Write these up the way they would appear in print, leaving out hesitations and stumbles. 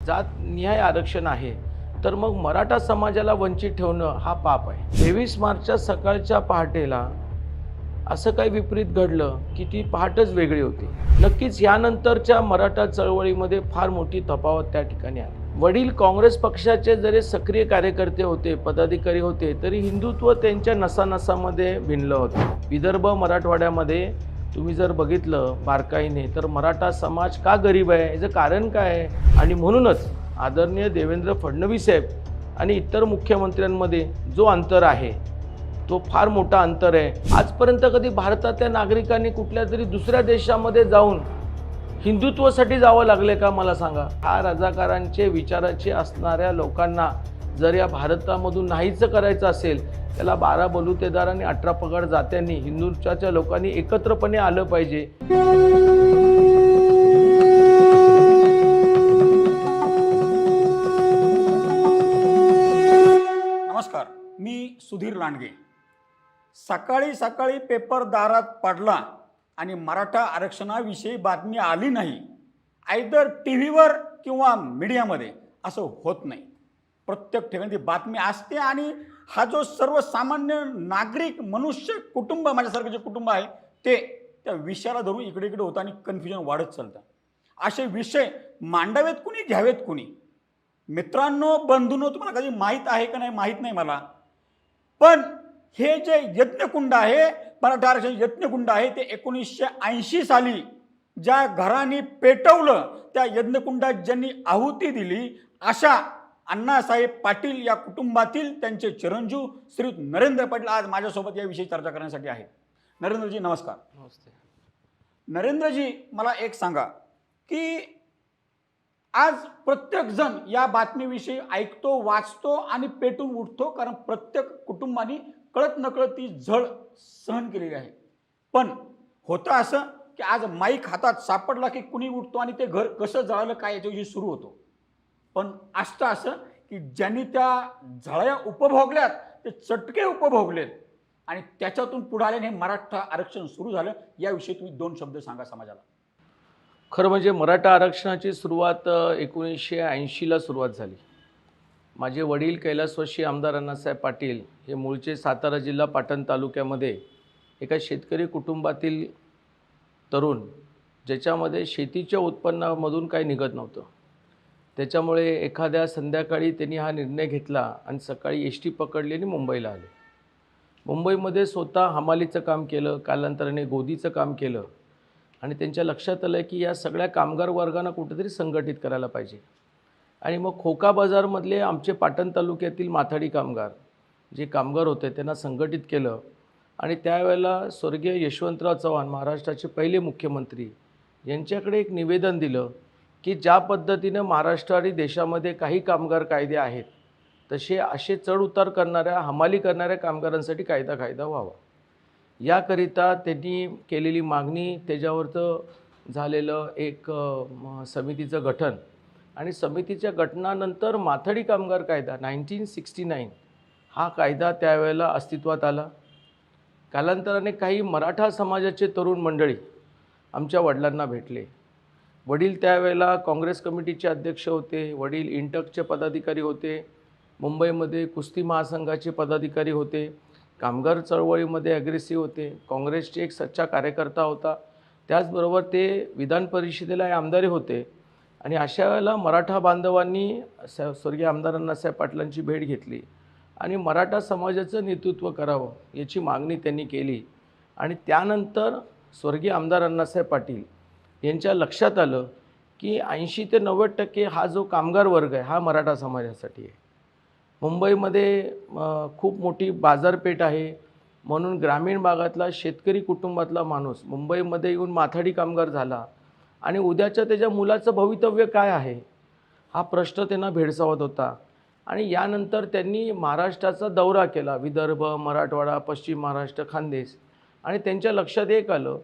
जातनिहाय आरक्षण आहे, तर मग मराठा समाजाला वंचित ठेवणं हा पाप आहे. 23 मार्चच्या सकाळच्या पहाटेला असं काही विपरीत घडलं की ती पहाटच वेगळी होती. नक्कीच यानंतरच्या मराठा चळवळीमध्ये फार मोठी तफावत त्या ठिकाणी आली. वडील काँग्रेस पक्षाचे जरी सक्रिय कार्यकर्ते होते, पदाधिकारी होते, तरी हिंदुत्व त्यांच्या नसानसामध्ये भिनलं होतं. विदर्भ मराठवाड्यामध्ये तुम्ही जर बघितलं बारकाईने, तर मराठा समाज का गरीब आहे, याचं कारण काय आहे? आणि म्हणूनच आदरणीय देवेंद्र फडणवीस साहेब आणि इतर मुख्यमंत्र्यांमध्ये जो अंतर आहे तो फार मोठा अंतर आहे. आजपर्यंत कधी भारतातल्या नागरिकांनी कुठल्या तरी दुसऱ्या देशामध्ये जाऊन हिंदुत्वासाठी जावं लागले का, मला सांगा. हा रजाकारांचे विचाराचे असणाऱ्या लोकांना जर या भारतामधून नाहीच करायचं असेल, त्याला 12 बलुतेदार आणि 18 पगड जात्यांनी, हिंदुत्वाच्या लोकांनी एकत्रपणे आलं पाहिजे. नमस्कार, मी सुधीर लांडगे. सकाळी सकाळी पेपर दारात पडला आणि मराठा आरक्षणाविषयी बातमी आली नाही, आयदर टी व्हीवर किंवा मीडियामध्ये, असं होत नाही. प्रत्येक ठिकाणी ती बातमी असते आणि हा जो सर्वसामान्य नागरिक मनुष्य कुटुंब, माझ्यासारखं जे कुटुंब आहे ते त्या विषयाला धरून इकडे इकडे होतं आणि कन्फ्युजन वाढत चालतं. असे विषय मांडावेत कुणी, घ्यावेत कुणी? मित्रांनो, बंधूंनो, तुम्हाला कधी माहीत आहे का नाही माहीत नाही मला, पण हे जे यज्ञकुंड आहे, मराठा आरक्षण यज्ञकुंड आहे, ते 1980 साली ज्या घरांनी पेटवलं, त्या यज्ञकुंडात ज्यांनी आहुती दिली, अशा अण्णासाहेब पाटील या कुटुंबातील त्यांचे चिरंजीव श्री नरेंद्र पाटील आज माझ्यासोबत याविषयी चर्चा करण्यासाठी आहेत. नरेंद्रजी नमस्कार. नमस्ते. नरेंद्रजी, मला एक सांगा की आज प्रत्येक जण या बातमीविषयी ऐकतो, वाचतो आणि पेटून उठतो, कारण प्रत्येक कुटुंबाने कळत नकळत ती झळ सहन केलेली आहे. पण होतं असं की आज माईक हातात सापडला की कुणी उठतो आणि ते घर कसं जळालं काय याच्याविषयी सुरू होतो. पण असतं असं की ज्यांनी त्या झळ्या उपभोगल्यात, ते चटके उपभोगलेत आणि त्याच्यातून पुढे आल्याने हे मराठा आरक्षण सुरू झालं. याविषयी तुम्ही 2 शब्द सांगा समाजाला. खरं म्हणजे मराठा आरक्षणाची सुरुवात 1980ला सुरुवात झाली. माझे वडील कैलासवासी आमदार अण्णासाहेब पाटील हे मूळचे सातारा जिल्हा पाटण तालुक्यामध्ये एका शेतकरी कुटुंबातील तरुण, ज्याच्यामध्ये शेतीच्या उत्पन्नामधून काही निघत नव्हतं. त्याच्यामुळे एखाद्या संध्याकाळी त्यांनी हा निर्णय घेतला आणि सकाळी एस टी पकडली आणि मुंबईला आले. मुंबईमध्ये स्वतः हमालीचं काम केलं, कालांतराने गोदीचं काम केलं आणि त्यांच्या लक्षात आलं की या सगळ्या कामगार वर्गांना कुठेतरी संघटित करायला पाहिजे. आणि मग खोका बाजारमधले आमचे पाटण तालुक्यातील माथाडी कामगार जे कामगार होते त्यांना संघटित केलं आणि त्यावेळेला स्वर्गीय यशवंतराव चव्हाण, महाराष्ट्राचे पहिले मुख्यमंत्री, यांच्याकडे एक निवेदन दिलं की ज्या पद्धतीनं महाराष्ट्र आणि देशामध्ये काही कामगार कायदे आहेत, तसे असे चढ उतार करणाऱ्या, हमाली करणाऱ्या कामगारांसाठी कायदा व्हावा. याकरिता त्यांनी केलेली मागणी, त्याच्यावरचं झालेलं एक समितीचं गठन आणि समितीच्या गठनानंतर माथाडी कामगार कायदा 1969 हा कायदा त्यावेळेला अस्तित्वात आला. कालांतराने काही मराठा समाजाचे तरुण मंडळी आमच्या वडिलांना भेटले. वडील त्यावेळेला काँग्रेस कमिटीचे अध्यक्ष होते, वडील इंटकचे पदाधिकारी होते, मुंबईमध्ये कुस्ती महासंघाचे पदाधिकारी होते, कामगार चळवळीमध्ये ॲग्रेसिव्ह होते, काँग्रेसचे एक सच्चा कार्यकर्ता होता, त्याचबरोबर ते विधान परिषदेला आमदारही होते. आणि अशा वेळेला मराठा बांधवांनी स्वर्गीय आमदार अण्णासाहेब पाटलांची भेट घेतली आणि मराठा समाजाचं नेतृत्व करावं याची मागणी त्यांनी केली. आणि त्यानंतर स्वर्गीय आमदार अण्णासाहेब पाटील यांच्या लक्षात आलं की 80 ते 90% हा जो कामगार वर्ग आहे हा मराठा समाजासाठी आहे. मुंबईमध्ये खूप मोठी बाजारपेठ आहे, म्हणून ग्रामीण भागातला शेतकरी कुटुंबातला माणूस मुंबईमध्ये येऊन माथाडी कामगार झाला आणि उद्याच्या त्याच्या मुलाचं भवितव्य काय आहे हा प्रश्न त्यांना भेडसावत होता. आणि यानंतर त्यांनी महाराष्ट्राचा दौरा केला, विदर्भ, मराठवाडा, पश्चिम महाराष्ट्र, खानदेश. आणि त्यांच्या लक्षात एक आलं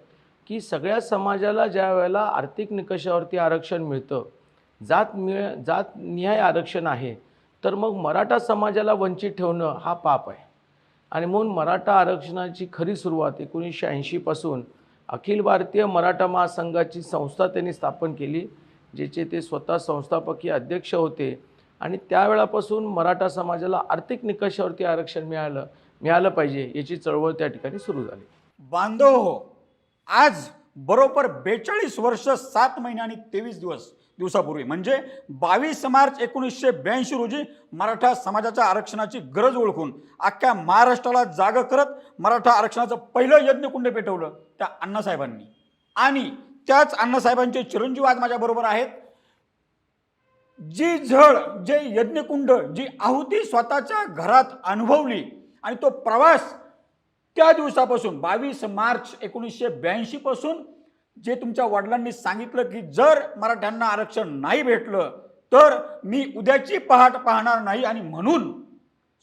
की सगळ्या समाजाला ज्या वेळेला आर्थिक निकषावरती आरक्षण मिळतं, जातनिहाय आरक्षण आहे, तर मग मराठा समाजाला वंचित ठेवणं हा पाप आहे. आणि म्हणून मराठा आरक्षणाची खरी सुरुवात 1980 पासून अखिल भारतीय मराठा महासंघाची संस्था त्यांनी स्थापन केली. ज्याचे ते स्वतः संस्थापकीय अध्यक्ष होते आणि त्यावेळापासून मराठा समाजाला आर्थिक निकषावरती आरक्षण मिळालं पाहिजे याची चळवळ त्या ठिकाणी सुरू झाली. बांधव हो, आज बरोबर 42 वर्ष 7 महिने आणि 23 दिवसापूर्वी म्हणजे 22 मार्च 1982 रोजी मराठा समाजाच्या आरक्षणाची गरज ओळखून अख्ख्या महाराष्ट्राला जागं करत मराठा आरक्षणाचं पहिलं यज्ञकुंड पेटवलं त्या अण्णासाहेबांनी. आणि त्याच अण्णासाहेबांचे चिरंजीव आज माझ्याबरोबर आहेत. जी झळ, जे यज्ञकुंड, जी आहुती स्वतःच्या घरात अनुभवली आणि तो प्रवास त्या दिवसापासून 22 मार्च 1982 पासून जे तुमच्या वडिलांनी सांगितलं की जर मराठ्यांना आरक्षण नाही भेटलं तर मी उद्याची पहाट पाहणार नाही आणि म्हणून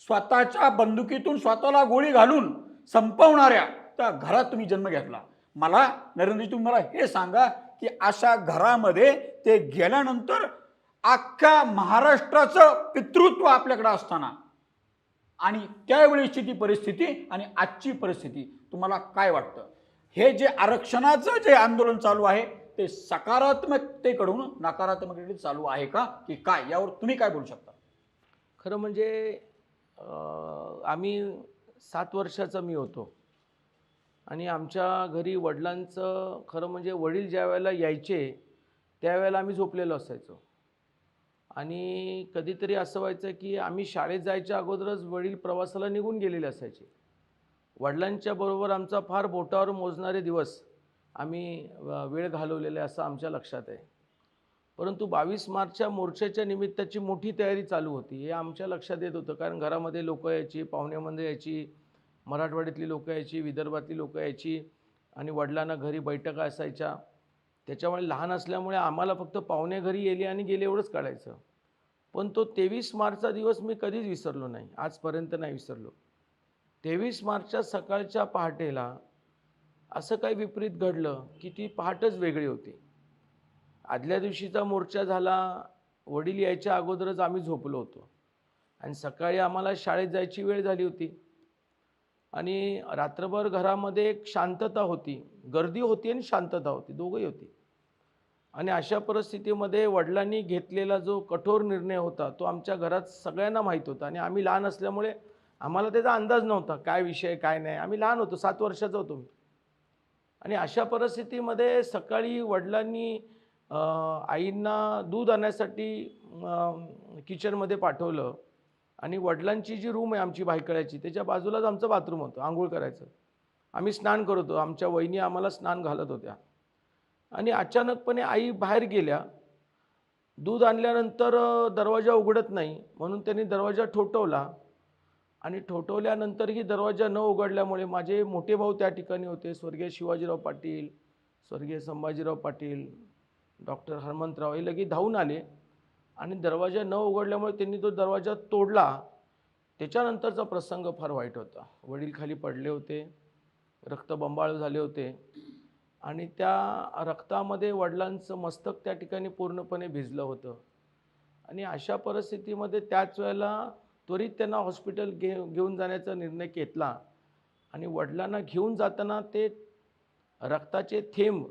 स्वतःच्या बंदुकीतून स्वतःला गोळी घालून संपवणाऱ्या त्या घरात तुम्ही जन्म घेतला. मला नरेंद्रजी तुम्ही मला हे सांगा की अशा घरामध्ये ते गेल्यानंतर अख्ख्या महाराष्ट्राचं पितृत्व आपल्याकडे असताना आणि त्यावेळीची ती परिस्थिती आणि आजची परिस्थिती तुम्हाला काय वाटतं? हे जे आरक्षणाचं जे आंदोलन चालू आहे ते सकारात्मकतेकडून नकारात्मकतेकडे चालू आहे का की काय, यावर तुम्ही काय बोलू शकता? खरं म्हणजे आम्ही 7 वर्षाचा मी होतो आणि आमच्या घरी वडिलांचं खरं म्हणजे वडील ज्या वेळेला यायचे त्यावेळेला आम्ही झोपलेलो असायचो आणि कधीतरी असं व्हायचं की आम्ही शाळेत जायच्या अगोदरच वडील प्रवासाला निघून गेलेले असायचे. वडिलांच्या बरोबर आमचा फार बोटावर मोजणारे दिवस आम्ही वेळ घालवलेले असं आमच्या लक्षात आहे. परंतु 22 मार्चच्या मोर्चाच्या निमित्ताची मोठी तयारी चालू होती हे आमच्या लक्षात येत होतं. कारण घरामध्ये लोक यायची, पाहुण्यामध्ये यायची, मराठवाड्यातली लोकं यायची, विदर्भातली लोकं यायची आणि वडिलांना घरी बैठका असायच्या. त्याच्यामुळे लहान असल्यामुळे आम्हाला फक्त पाहुणे घरी येले आणि गेले एवढंच काढायचं. पण तो 23 मार्चचा दिवस मी कधीच विसरलो नाही, आजपर्यंत नाही विसरलो. 23 मार्चच्या सकाळच्या पहाटेला असं काही विपरीत घडलं की ती पहाटच वेगळी होती. आदल्या दिवशीचा मोर्चा झाला, वडील यायच्या अगोदरच आम्ही झोपलो होतो आणि सकाळी आम्हाला शाळेत जायची वेळ झाली होती आणि रात्रभर घरामध्ये एक शांतता होती, गर्दी होती आणि शांतता होती, दोघंही होती. आणि अशा परिस्थितीमध्ये वडिलांनी घेतलेला जो कठोर निर्णय होता तो आमच्या घरात सगळ्यांना माहीत होता आणि आम्ही लहान असल्यामुळे आम्हाला त्याचा अंदाज नव्हता काय विषय काय नाही. आम्ही लहान होतो, 7 वर्षाचा होतो मी. आणि अशा परिस्थितीमध्ये सकाळी वडिलांनी आईंना दूध आणण्यासाठी किचनमध्ये पाठवलं आणि वडिलांची जी रूम आहे आमची भायखळ्याची त्याच्या बाजूलाच आमचं बाथरूम होतं, आंघोळ करायचं. आम्ही स्नान करत होतो, आमच्या वहिनी आम्हाला स्नान घालत होत्या आणि अचानकपणे आई बाहेर गेल्या. दूध आणल्यानंतर दरवाजा उघडत नाही म्हणून त्यांनी दरवाजा ठोठवला आणि ठोठवल्यानंतरही दरवाजा न उघडल्यामुळे माझे मोठे भाऊ त्या ठिकाणी होते, स्वर्गीय शिवाजीराव पाटील, स्वर्गीय संभाजीराव पाटील, डॉक्टर हनुमंतराव, हे लगेच धावून आले आणि दरवाजा न उघडल्यामुळे त्यांनी तो दरवाजा तोडला. त्याच्यानंतरचा प्रसंग फार वाईट होता. वडील खाली पडले होते, रक्तबंबाळ झाले होते आणि त्या रक्तामध्ये वडिलांचं मस्तक त्या ठिकाणी पूर्णपणे भिजलं होतं. आणि अशा परिस्थितीमध्ये त्याच वेळेला त्वरित त्यांना हॉस्पिटल घेऊन जाण्याचा निर्णय घेतला आणि वडिलांना घेऊन जाताना ते रक्ताचे थेंब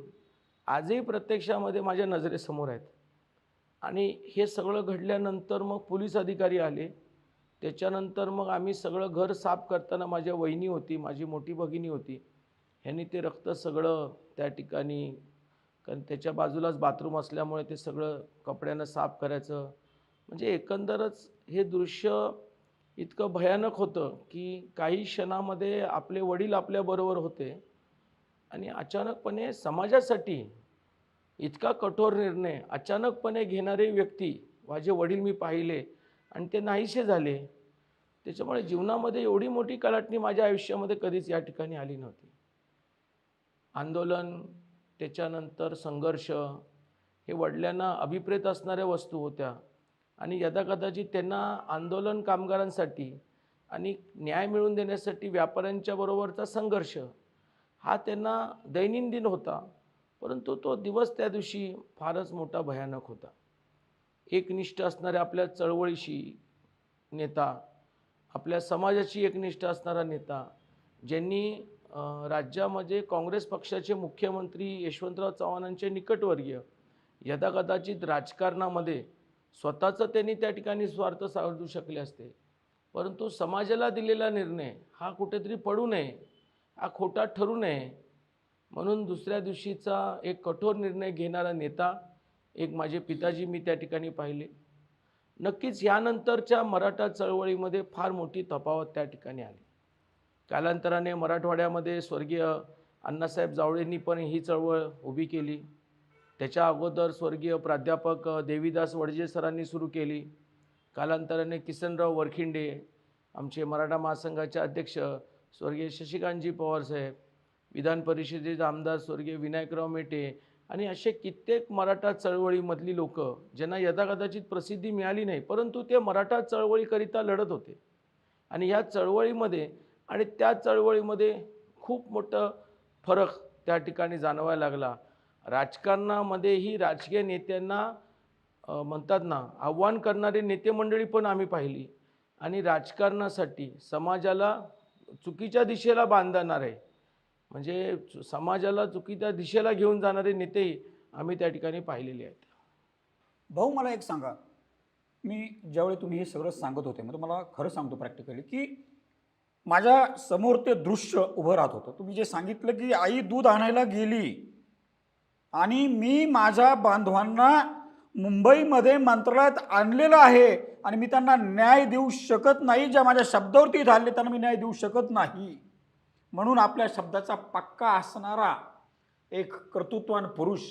आजही प्रत्यक्षामध्ये माझ्या नजरेसमोर आहेत. आणि हे सगळं घडल्यानंतर मग पोलीस अधिकारी आले. त्याच्यानंतर मग आम्ही सगळं घर साफ करताना माझ्या वहिनी होती, माझी मोठी भगिनी होती, ह्यांनी ते रक्त सगळं त्या ठिकाणी, कारण त्याच्या बाजूलाच बाथरूम असल्यामुळे ते सगळं कपड्यानं साफ करायचं. म्हणजे एकंदरच हे दृश्य इतकं भयानक होतं की काही क्षणामध्ये आपले वडील आपल्याबरोबर होते आणि अचानकपणे समाजासाठी इतका कठोर निर्णय अचानकपणे घेणारे व्यक्ती माझे वडील मी पाहिले आणि ते नाहीसे झाले. त्याच्यामुळे जीवनामध्ये एवढी मोठी कलाटणी माझ्या आयुष्यामध्ये कधीच या ठिकाणी आली नव्हती. आंदोलन, त्याच्यानंतर संघर्ष, हे वडिलांना अभिप्रेत असणाऱ्या वस्तू होत्या आणि यदाकदाचित त्यांना आंदोलन कामगारांसाठी आणि न्याय मिळवून देण्यासाठी व्यापाऱ्यांच्या बरोबरचा संघर्ष हा त्यांना दैनंदिन होता. परंतु तो दिवस त्या दिवशी फारच मोठा भयानक होता. एकनिष्ठ असणाऱ्या आपल्या चळवळीशी नेता, आपल्या समाजाची एकनिष्ठ असणारा नेता, ज्यांनी राज्यामध्ये काँग्रेस पक्षाचे मुख्यमंत्री यशवंतराव चव्हाणांचे निकटवर्गीय यदाकदाचित राजकारणामध्ये स्वतःचं त्यांनी त्या ठिकाणी स्वार्थ साधू शकले असते, परंतु समाजाला दिलेला निर्णय हा कुठेतरी पडू नये, हा खोटा ठरू नये म्हणून दुसऱ्या दिवशीचा एक कठोर निर्णय घेणारा नेता एक माझे पिताजी मी त्या ठिकाणी पाहिले. नक्कीच यानंतरच्या मराठा चळवळीमध्ये फार मोठी तफावत त्या ठिकाणी आली. कालांतराने मराठवाड्यामध्ये स्वर्गीय अण्णासाहेब जावळेंनी पण ही चळवळ उभी केली. त्याच्या अगोदर स्वर्गीय प्राध्यापक देवीदास वडजे सरांनी सुरू केली. कालांतराने किसनराव वरखिंडे, आमचे मराठा महासंघाचे अध्यक्ष स्वर्गीय शशिकांतजी पवारसाहेब, विधान परिषदेचे आमदार स्वर्गीय विनायकराव मेटे आणि असे कित्येक मराठा चळवळीमधली लोक ज्यांना यदाकदाचित प्रसिद्धी मिळाली नाही, परंतु ते मराठा चळवळीकरिता लढत होते. आणि ह्या चळवळीमध्ये आणि त्या चळवळीमध्ये खूप मोठं फरक त्या ठिकाणी जाणवायला लागला. राजकारणामध्येही राजकीय नेत्यांना म्हणतात ना आव्हान करणारे नेते मंडळी पण आम्ही पाहिली आणि राजकारणासाठी समाजाला चुकीच्या दिशेला बांधणारे म्हणजे समाजाला चुकीच्या दिशेला घेऊन जाणारे नेतेही आम्ही त्या ठिकाणी पाहिलेले आहेत. भाऊ मला एक सांगा, मी ज्यावेळी तुम्ही हे सगळं सांगत होते मग तुम्हाला खरं सांगतो प्रॅक्टिकली की माझ्या समोर ते दृश्य उभं राहत होतं. तुम्ही जे सांगितलं की आई दूध आणायला गेली आणि मी माझ्या बांधवांना मुंबईमध्ये मंत्रालयात आणलेलं आहे आणि मी त्यांना न्याय देऊ शकत नाही, ज्या माझ्या शब्दावरती झाले त्यांना मी न्याय देऊ शकत नाही. म्हणून आपल्या शब्दाचा पक्का असणारा एक कर्तृत्वान पुरुष,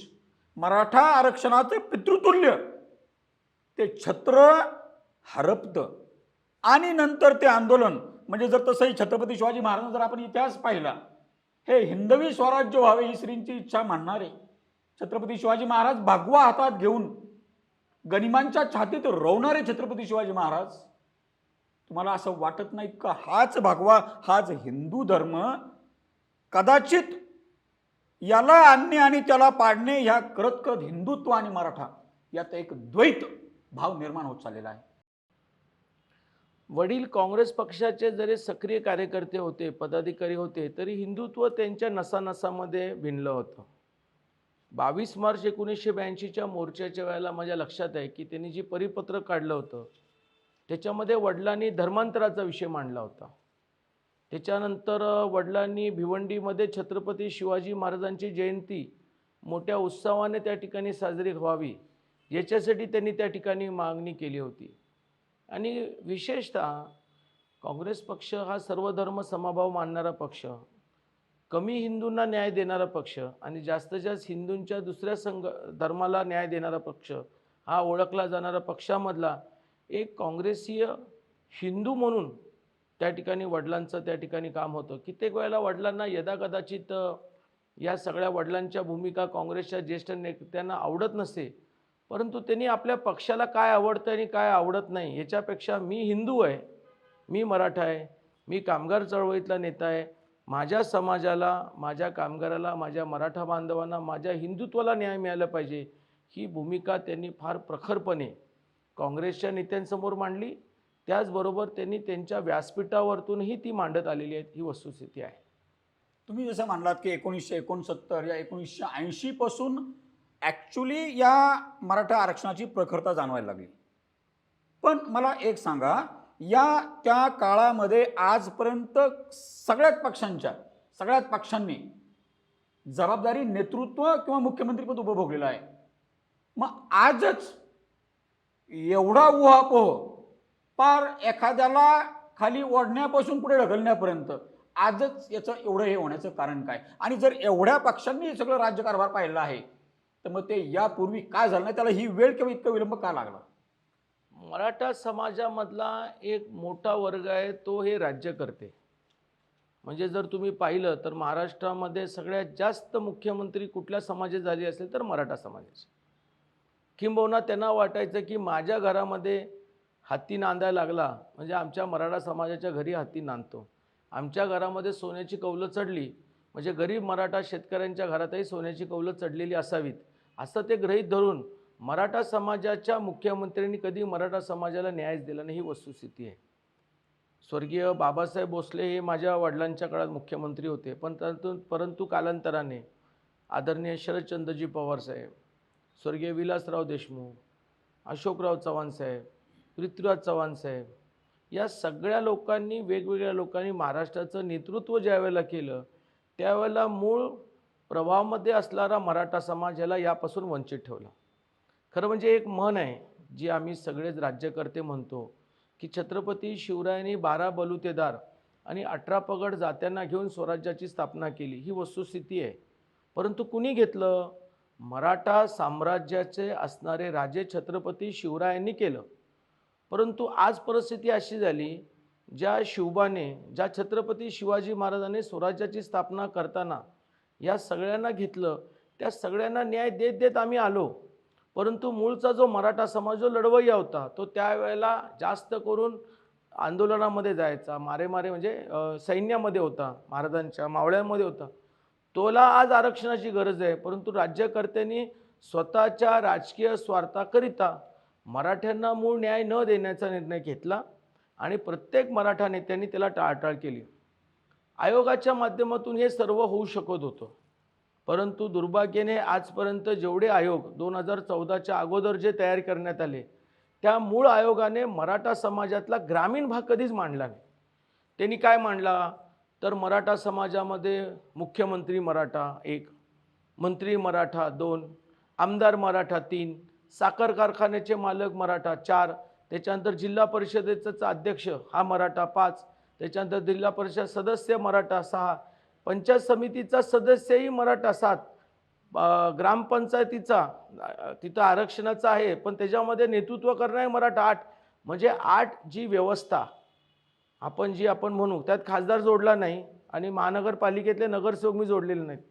मराठा आरक्षणाचे पितृतुल्य, ते छत्र हरपतं आणि नंतर ते आंदोलन म्हणजे जर तसंही छत्रपती शिवाजी महाराजांचा जर आपण इतिहास पाहिला, हे हिंदवी स्वराज्य व्हावे ही श्रींची इच्छा मानणारे छत्रपती शिवाजी महाराज भगवा हातात घेऊन गनिमांच्या छातीत रोवणारे छत्रपती शिवाजी महाराज, तुम्हाला असं वाटत नाही का हाच भगवा, हाच हिंदू धर्म कदाचित याला आणणे आणि त्याला पाडणे ह्या करत करत हिंदुत्व आणि मराठा यात एक द्वैत भाव निर्माण होत चाललेला आहे. वडील काँग्रेस पक्षाचे जरी सक्रिय कार्यकर्ते होते, पदाधिकारी होते, तरी हिंदुत्व त्यांच्या नसानसामध्ये भिनलं होतं. 22 मार्च 1982च्या मोर्चाच्या वेळेला माझ्या लक्षात आहे की त्यांनी जी परिपत्रक काढलं होतं त्याच्यामध्ये वडिलांनी धर्मांतराचा विषय मांडला होता. त्याच्यानंतर वडिलांनी भिवंडीमध्ये छत्रपती शिवाजी महाराजांची जयंती मोठ्या उत्सवाने त्या ठिकाणी साजरी व्हावी याच्यासाठी त्यांनी त्या ठिकाणी मागणी केली होती. आणि विशेषतः काँग्रेस पक्ष हा सर्वधर्म समभाव मानणारा पक्ष, कमी हिंदूंना न्याय देणारा पक्ष आणि जास्तीत जास्त हिंदूंच्या दुसऱ्या धर्माला न्याय देणारा पक्ष हा ओळखला जाणारा पक्षामधला एक काँग्रेसीय हिंदू म्हणून त्या ठिकाणी वडिलांचं त्या ठिकाणी काम होतं. कित्येक वेळेला वडिलांना यदाकदाचित या सगळ्या वडिलांच्या भूमिका काँग्रेसच्या ज्येष्ठ नेत्यांना आवडत नसते, परंतु त्यांनी आपल्या पक्षाला काय आवडतं आणि काय आवडत नाही याच्यापेक्षा मी हिंदू आहे, मी मराठा आहे, मी कामगार चळवळीतला नेता आहे, माझ्या समाजाला, माझ्या कामगाराला, माझ्या मराठा बांधवांना, माझ्या हिंदुत्वाला न्याय मिळाला पाहिजे ही भूमिका त्यांनी फार प्रखरपणे काँग्रेसच्या नेत्यांसमोर मांडली. त्याचबरोबर त्यांनी त्यांच्या व्यासपीठावरतूनही ती मांडत आलेली आहेत, ही वस्तुस्थिती आहे. तुम्ही जसं म्हणलात की 1969 या 1980 पासून ॲक्च्युली या मराठा आरक्षणाची प्रखरता जाणवायला लागली. पण मला एक सांगा, या त्या काळामध्ये आजपर्यंत सगळ्यात पक्षांनी जबाबदारी नेतृत्व किंवा मुख्यमंत्रीपद उपभोगलेलं आहे. मग आजच एवढा उहापोह पार एखाद्याला खाली ओढण्यापासून पुढे ढकलण्यापर्यंत आजच याचं एवढं हे होण्याचं कारण काय? आणि जर एवढ्या पक्षांनी सगळं राज्यकारभार पाहिलं आहे तर मग ते यापूर्वी काय झालं नाही, त्याला ही वेळ किंवा इतका विलंब का लागला? मराठा समाजामधला एक मोठा वर्ग आहे तो हे राज्य करते. म्हणजे जर तुम्ही पाहिलं तर महाराष्ट्रामध्ये सगळ्यात जास्त मुख्यमंत्री कुठल्या समाजाचे झाले असेल तर मराठा समाजाचे. किंबहुना त्यांना वाटायचं की माझ्या घरामध्ये हत्ती नांदायला लागला म्हणजे आमच्या मराठा समाजाच्या घरी हत्ती नांदतो, आमच्या घरामध्ये सोन्याची कौलं चढली म्हणजे गरीब मराठा शेतकऱ्यांच्या घरातही सोन्याची कौलं चढलेली असावीत, असं ते गृहीत धरून मराठा समाजाच्या मुख्यमंत्र्यांनी कधी मराठा समाजाला न्यायच दिला नाही, ही वस्तुस्थिती आहे. स्वर्गीय बाबासाहेब भोसले हे माझ्या वडिलांच्या काळात मुख्यमंत्री होते, परंतु कालांतराने आदरणीय शरदचंद्रजी पवार साहेब, स्वर्गीय विलासराव देशमुख, अशोकराव चव्हाण साहेब, पृथ्वीराज चव्हाण साहेब, या सगळ्या लोकांनी, वेगवेगळ्या लोकांनी महाराष्ट्राचं नेतृत्व ज्यावेळेला केलं त्यावेळेला मूळ प्रवाहामध्ये असणारा मराठा समाज याला यापासून वंचित ठेवला. खरं म्हणजे एक म्हण आहे जी आम्ही सगळेच राज्यकर्ते म्हणतो की छत्रपती शिवरायांनी 12 बलुतेदार आणि 18 पगड जात्यांना घेऊन स्वराज्याची स्थापना केली, ही वस्तुस्थिती आहे. परंतु कुणी घेतलं? मराठा साम्राज्याचे असणारे राजे छत्रपती शिवरायांनी केलं. परंतु आज परिस्थिती अशी झाली, ज्या शिवबाने, ज्या छत्रपती शिवाजी महाराजांनी स्वराज्याची स्थापना करताना या सगळ्यांना घेतलं, त्या सगळ्यांना न्याय देत देत आम्ही आलो. परंतु मूळचा जो मराठा समाज जो लढवय्या होता तो त्यावेळेला जास्त करून आंदोलनामध्ये जायचा, मारे म्हणजे सैन्यामध्ये होता, महाराजांच्या मावळ्यांमध्ये होता. तोला आज आरक्षणाची गरज आहे. परंतु राज्यकर्त्यांनी स्वतःच्या राजकीय स्वार्थाकरिता मराठ्यांना मूळ न्याय न देण्याचा निर्णय घेतला आणि प्रत्येक मराठा नेत्यांनी त्याला टाळाटाळ केली. आयोगाच्या माध्यमातून हे सर्व होऊ शकत होतं. परंतु दुर्भाग्याने आजपर्यंत जेवढे आयोग 2014च्या अगोदर जे तयार करण्यात आले त्या मूळ आयोगाने मराठा समाजातला ग्रामीण भाग कधीच मांडला नाही. त्यांनी काय मांडला तर मराठा समाजामध्ये मुख्यमंत्री मराठा 1, मंत्री मराठा 2, आमदार मराठा 3, साखर कारखान्याचे मालक मराठा 4, त्याच्यानंतर जिल्हा परिषदेचा अध्यक्ष हा मराठा 5, त्याच्यानंतर जिल्हा परिषद सदस्य मराठा 6, पंचायत समितीचा सदस्यही मराठा 7, ग्रामपंचायतीचा तिथं आरक्षणाचा आहे पण त्याच्यामध्ये नेतृत्व करणारे मराठा 8. म्हणजे 8 जी व्यवस्था आपण म्हणू त्यात खासदार जोडला नाही आणि महानगरपालिकेतले नगरसेवक मी जोडलेले नाहीत.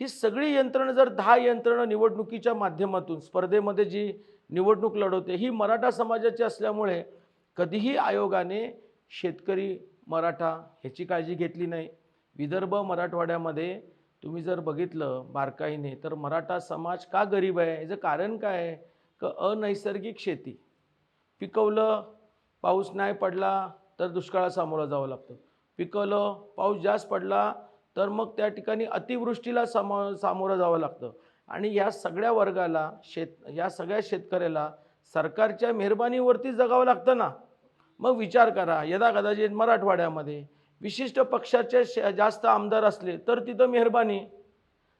ही सगळी यंत्रणा जर 10 यंत्रणा निवडणुकीच्या माध्यमातून स्पर्धेमध्ये जी निवडणूक लढवते ही मराठा समाजाची असल्यामुळे कधीही आयोगाने शेतकरी मराठा ह्याची काळजी घेतली नाही. विदर्भ मराठवाड्यामध्ये तुम्ही जर बघितलं बारकाईने तर मराठा समाज का गरीब आहे याचं कारण काय आहे की अनैसर्गिक शेती. पिकवलं, पाऊस नाही पडला तर दुष्काळा सामोरं जावं लागतं. पिकवलं, पाऊस जास्त पडला तर मग त्या ठिकाणी अतिवृष्टीला सामोरं जावं लागतं. आणि या सगळ्या वर्गाला या सगळ्या शेतकऱ्याला सरकारच्या मेहरबानीवरती जगावं लागतं ना. मग विचार करा, यदाकदाचित मराठवाड्यामध्ये विशिष्ट पक्षाचे जास्त आमदार असले तर तिथं मेहरबानी,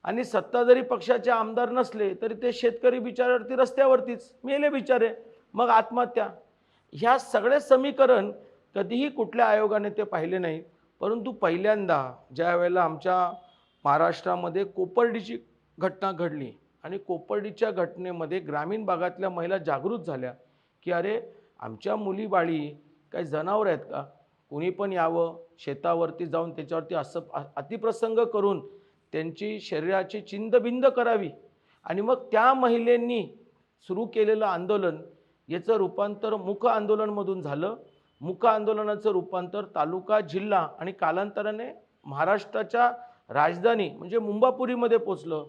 आणि सत्ताधारी पक्षाचे आमदार नसले तरी ते शेतकरी बिचाऱ्यावरती रस्त्यावरतीच मेले बिचारे, मग आत्महत्या. ह्या सगळे समीकरण कधीही कुठल्या आयोगाने ते पाहिले नाही. परंतु पहिल्यांदा ज्या वेळेला आमच्या महाराष्ट्रामध्ये कोपर्डीची घटना घडली आणि कोपर्डीच्या घटनेमध्ये ग्रामीण भागातल्या महिला जागृत झाल्या की अरे आमच्या मुली बाळी काही जनावर आहेत का, कुणी पण यावं शेतावरती जाऊन त्याच्यावरती असं अतिप्रसंग करून त्यांची शरीराची चिंदबिंद करावी. आणि मग त्या महिलांनी सुरू केलेलं आंदोलन याचं रूपांतर मूक आंदोलनमधून झालं. मूक आंदोलनाचं रूपांतर तालुका, जिल्हा आणि कालांतराने महाराष्ट्राच्या राजधानी म्हणजे मुंबापुरीमध्ये पोचलं.